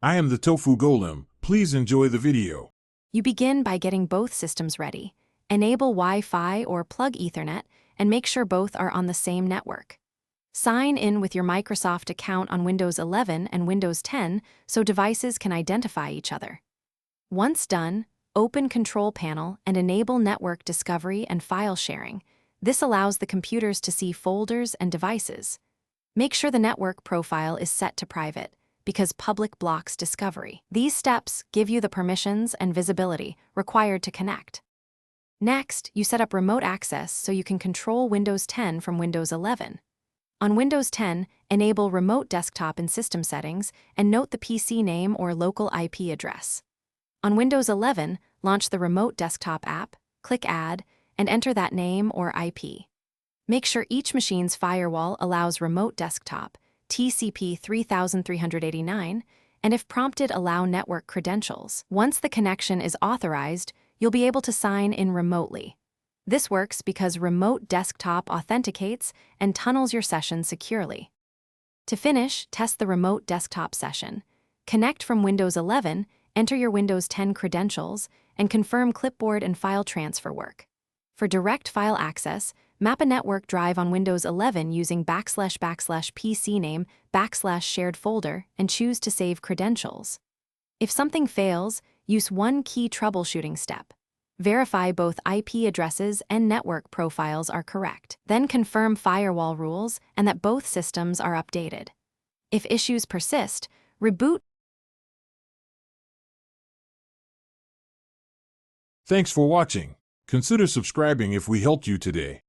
I am the Tofu Golem. Please enjoy the video. You begin by getting both systems ready. Enable Wi-Fi or plug Ethernet and make sure both are on the same network. Sign in with your Microsoft account on Windows 11 and Windows 10 so devices can identify each other. Once done, open Control Panel and enable network discovery and file sharing. This allows the computers to see folders and devices. Make sure the network profile is set to private, because public blocks discovery. These steps give you the permissions and visibility required to connect. Next, you set up remote access so you can control Windows 10 from Windows 11. On Windows 10, enable Remote Desktop in System Settings and note the PC name or local IP address. On Windows 11, launch the Remote Desktop app, click Add, and enter that name or IP. Make sure each machine's firewall allows Remote Desktop, TCP 3389, and if prompted, allow network credentials. Once the connection is authorized, you'll be able to sign in remotely. This works because Remote Desktop authenticates and tunnels your session securely. To finish, test the Remote Desktop session. Connect from Windows 11, enter your Windows 10 credentials, and confirm clipboard and file transfer work. For direct file access, map a network drive on Windows 11 using \\PC name \shared folder and choose to save credentials. If something fails, use one key troubleshooting step. Verify both IP addresses and network profiles are correct. Then confirm firewall rules and that both systems are updated. If issues persist, reboot. Thanks for watching. Consider subscribing if we helped you today.